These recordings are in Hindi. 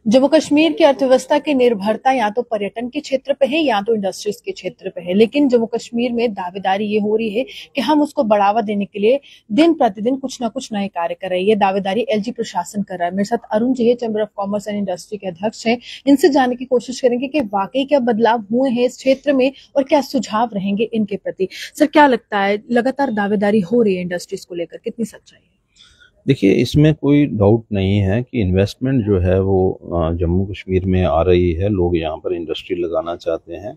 जम्मू कश्मीर की अर्थव्यवस्था की निर्भरता या तो पर्यटन के क्षेत्र पे है या तो इंडस्ट्रीज के क्षेत्र पे है, लेकिन जम्मू कश्मीर में दावेदारी ये हो रही है कि हम उसको बढ़ावा देने के लिए दिन प्रतिदिन कुछ ना कुछ नए कार्य कर रहे हैं। ये दावेदारी एलजी प्रशासन कर रहा है। मेरे साथ अरुण जी है, chamber of commerce and industry के अध्यक्ष हैं। इनसे जानने की कोशिश करेंगे कि वाकई क्या बदलाव हुए हैं इस क्षेत्र में और क्या सुझाव रहेंगे इनके प्रति। सर, क्या लगता है, लगातार दावेदारी हो रही है इंडस्ट्रीज को लेकर, कितनी सच्चाई है? देखिए, इसमें कोई डाउट नहीं है कि इन्वेस्टमेंट जो है वो जम्मू कश्मीर में आ रही है। लोग यहाँ पर इंडस्ट्री लगाना चाहते हैं।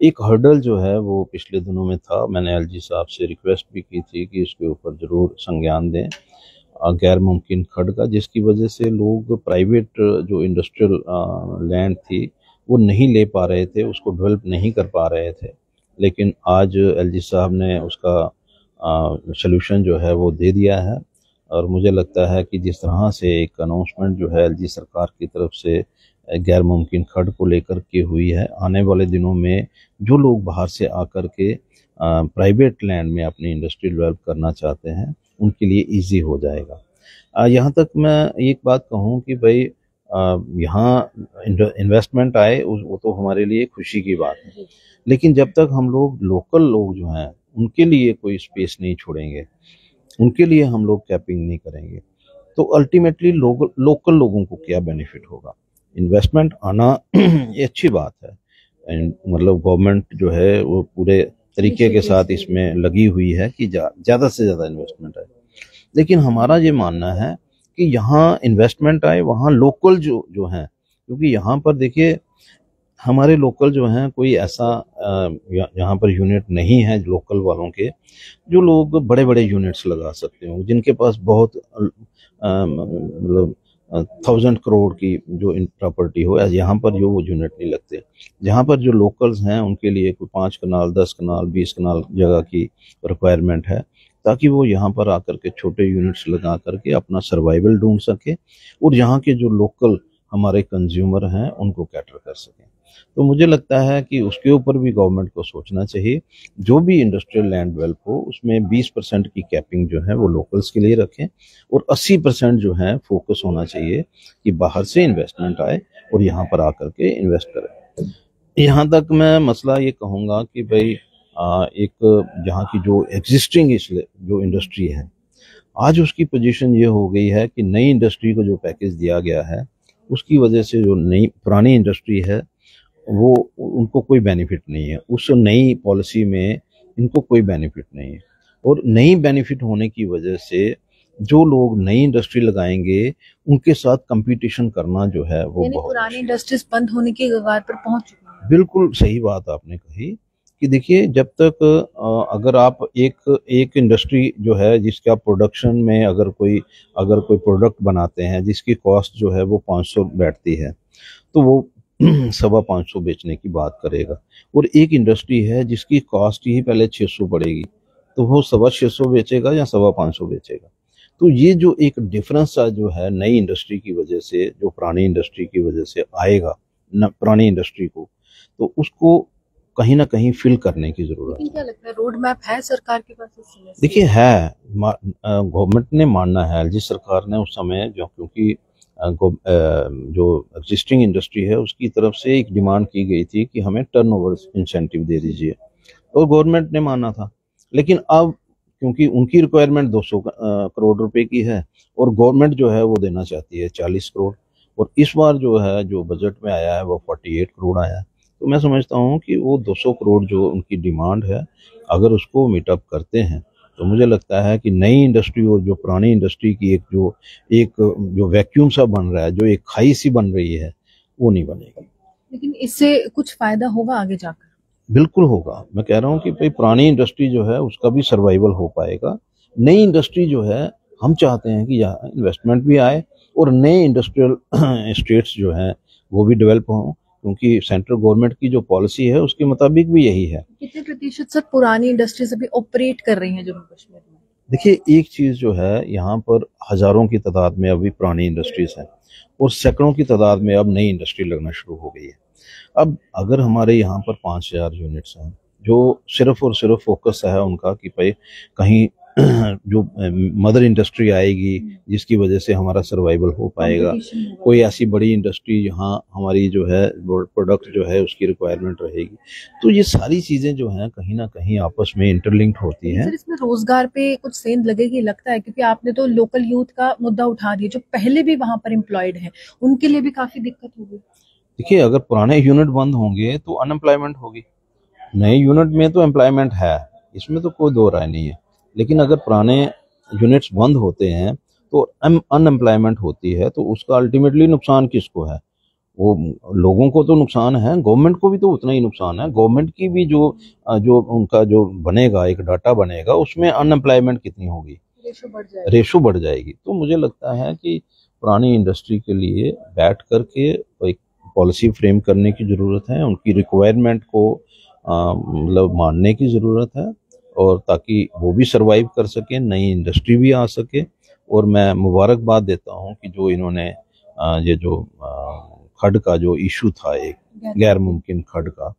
एक हर्डल जो है वो पिछले दिनों में था। मैंने एलजी साहब से रिक्वेस्ट भी की थी कि इसके ऊपर ज़रूर संज्ञान दें, गैर मुमकिन खर्च का, जिसकी वजह से लोग प्राइवेट जो इंडस्ट्रियल लैंड थी वो नहीं ले पा रहे थे, उसको डेवलप नहीं कर पा रहे थे। लेकिन आज एलजी साहब ने उसका सल्यूशन जो है वो दे दिया है। और मुझे लगता है कि जिस तरह से एक अनाउंसमेंट जो है एलजी सरकार की तरफ से गैर मुमकिन खर्च को लेकर के हुई है, आने वाले दिनों में जो लोग बाहर से आकर के प्राइवेट लैंड में अपनी इंडस्ट्री डेवलप करना चाहते हैं उनके लिए इजी हो जाएगा। यहाँ तक मैं एक बात कहूँ कि भाई यहाँ इन्वेस्टमेंट आए वो तो हमारे लिए खुशी की बात है, लेकिन जब तक हम लोग लोकल लोग जो हैं उनके लिए कोई स्पेस नहीं छोड़ेंगे, उनके लिए हम लोग कैपिंग नहीं करेंगे, तो अल्टीमेटली लोकल लोगों को क्या बेनिफिट होगा। इन्वेस्टमेंट आना ये अच्छी बात है, मतलब गवर्नमेंट जो है वो पूरे तरीके के साथ इसमें लगी हुई है कि ज़्यादा से ज़्यादा इन्वेस्टमेंट आए। लेकिन हमारा ये मानना है कि यहाँ इन्वेस्टमेंट आए, वहाँ लोकल जो हैं, क्योंकि यहाँ पर देखिए हमारे लोकल जो हैं कोई ऐसा यहाँ पर यूनिट नहीं है लोकल वालों के, जो लोग बड़े बड़े यूनिट्स लगा सकते हो, जिनके पास बहुत मतलब 1000 करोड़ की जो प्रॉपर्टी हो। यहाँ पर जो वो यूनिट नहीं लगते। जहाँ पर जो लोकल्स हैं उनके लिए कोई 5 कनाल 10 कनाल 20 कनाल जगह की रिक्वायरमेंट है, ताकि वो यहाँ पर आकर के छोटे यूनिट्स लगा करके अपना सर्वाइवल ढूंढ सके और यहाँ के जो लोकल हमारे कंज्यूमर हैं उनको कैटर कर सकें। तो मुझे लगता है कि उसके ऊपर भी गवर्नमेंट को सोचना चाहिए। जो भी इंडस्ट्रियल लैंड डेवलप हो उसमें 20% की कैपिंग जो है वो लोकल्स के लिए रखें और 80% जो है फोकस होना चाहिए कि बाहर से इन्वेस्टमेंट आए और यहाँ पर आकर के इन्वेस्ट करें। यहाँ तक मैं मसला ये कहूँगा कि भाई एक जहाँ की जो एग्जिस्टिंग जो इंडस्ट्री है, आज उसकी पोजीशन ये हो गई है कि नई इंडस्ट्री को जो पैकेज दिया गया है उसकी वजह से जो नई पुरानी इंडस्ट्री है वो उनको कोई बेनिफिट नहीं है। उस नई पॉलिसी में इनको कोई बेनिफिट नहीं है और नई बेनिफिट होने की वजह से जो लोग नई इंडस्ट्री लगाएंगे उनके साथ कंपटीशन करना जो है वो बहुत पुरानी इंडस्ट्रीज बंद होने की कगार पर पहुंच चुकी है। बिल्कुल सही बात आपने कही कि देखिए, जब तक अगर आप एक इंडस्ट्री जो है जिसका प्रोडक्शन में अगर कोई प्रोडक्ट बनाते हैं जिसकी कॉस्ट जो है वो 500 बैठती है, तो वो 550 बेचने की बात करेगा। और एक इंडस्ट्री है जिसकी कॉस्ट ही पहले 600 पड़ेगी, तो वो 625 बेचेगा या 550 बेचेगा। तो ये जो एक डिफरेंस जो है नई इंडस्ट्री की वजह से, जो पुरानी इंडस्ट्री की वजह से आएगा पुरानी इंडस्ट्री को, तो उसको कहीं ना कहीं फिल करने की जरूरत है। क्या लगता है, रोड मैप है सरकार के पास इस समय? देखिए है, गवर्नमेंट ने मानना है, जिस सरकार ने उस समय जो, क्योंकि जो एग्जिस्टिंग इंडस्ट्री है उसकी तरफ से एक डिमांड की गई थी कि हमें टर्नओवर इंसेंटिव दे दीजिए, और गवर्नमेंट ने माना था। लेकिन अब क्योंकि उनकी रिक्वायरमेंट 200 करोड़ रुपए की है और गवर्नमेंट जो है वो देना चाहती है 40 करोड़, और इस बार जो है जो बजट में आया है वो 48 करोड़ आया है। तो मैं समझता हूँ कि वो 200 करोड़ जो उनकी डिमांड है, अगर उसको मीटअप करते हैं तो मुझे लगता है कि नई इंडस्ट्री और जो पुरानी इंडस्ट्री की एक जो वैक्यूम सा बन रहा है, जो एक खाई सी बन रही है, वो नहीं बनेगी। लेकिन इससे कुछ फायदा होगा आगे जाकर? बिल्कुल होगा। मैं कह रहा हूँ कि भाई पुरानी इंडस्ट्री जो है उसका भी सर्वाइवल हो पाएगा। नई इंडस्ट्री जो है, हम चाहते हैं कि यहाँ इन्वेस्टमेंट भी आए और नए इंडस्ट्रियल स्टेट्स जो हैं वो भी डेवलप हों, क्योंकि सेंट्रल गवर्नमेंट की जो पॉलिसी है उसके मुताबिक भी यही है। कितने प्रतिशत सर पुरानी इंडस्ट्रीज अभी ऑपरेट कर रही हैं जम्मू कश्मीर में? देखिए, एक चीज जो है, यहाँ पर हजारों की तादाद में अभी पुरानी इंडस्ट्रीज हैं और सैकड़ों की तादाद में अब नई इंडस्ट्री लगना शुरू हो गई है। अब अगर हमारे यहाँ पर 5000 यूनिट्स हैं जो सिर्फ और सिर्फ फोकस है उनका कि भाई कहीं जो मदर इंडस्ट्री आएगी जिसकी वजह से हमारा सर्वाइवल हो पाएगा, कोई ऐसी बड़ी इंडस्ट्री जहाँ हमारी जो है प्रोडक्ट जो है उसकी रिक्वायरमेंट रहेगी। तो ये सारी चीजें जो हैं कहीं ना कहीं आपस में इंटरलिंक्ड होती हैं। सर, इसमें रोजगार पे कुछ सेंध लगेगी लगता है, क्योंकि आपने तो लोकल यूथ का मुद्दा उठा दिया, जो पहले भी वहां पर एम्प्लॉयड है उनके लिए भी काफी दिक्कत होगी। देखिए, अगर पुराने यूनिट बंद होंगे तो अनएम्प्लॉयमेंट होगी, नए यूनिट में तो एम्प्लॉयमेंट है, इसमें तो कोई दो राय नहीं है। लेकिन अगर पुराने यूनिट्स बंद होते हैं तो अनएम्प्लॉयमेंट होती है, तो उसका अल्टीमेटली नुकसान किसको है? वो लोगों को तो नुकसान है, गवर्नमेंट को भी तो उतना ही नुकसान है। गवर्नमेंट की भी जो जो उनका जो बनेगा, एक डाटा बनेगा, उसमें अनएम्प्लॉयमेंट कितनी होगी, रेशो बढ़ जाएगी। तो मुझे लगता है कि पुरानी इंडस्ट्री के लिए बैठ करके एक पॉलिसी फ्रेम करने की ज़रूरत है, उनकी रिक्वायरमेंट को मतलब मानने की ज़रूरत है, और ताकि वो भी सरवाइव कर सके, नई इंडस्ट्री भी आ सके। और मैं मुबारकबाद देता हूँ कि जो इन्होंने ये जो खड का जो इशू था, एक गैर मुमकिन खड का,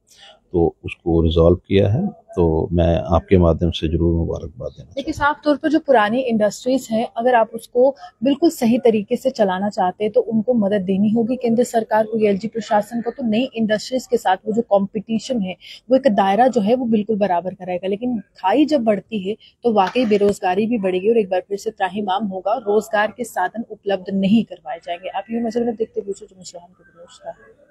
तो उसको रिजॉल्व किया है। तो मैं आपके माध्यम से जरूर मुबारकबाद देना। देखिए, साफ तौर पर जो पुरानी इंडस्ट्रीज हैं, अगर आप उसको बिल्कुल सही तरीके से चलाना चाहते हैं तो उनको मदद देनी होगी केंद्र सरकार को, एलजी प्रशासन को। तो नई इंडस्ट्रीज के साथ वो जो कंपटीशन है, वो एक दायरा जो है वो बिल्कुल बराबर कराएगा। लेकिन खाई जब बढ़ती है तो वाकई बेरोजगारी भी बढ़ेगी और एक बार फिर से त्राहिमाम होगा, रोजगार के साधन उपलब्ध नहीं करवाए जाएंगे। आप यूं नजर में देखते हुए नमस्कार।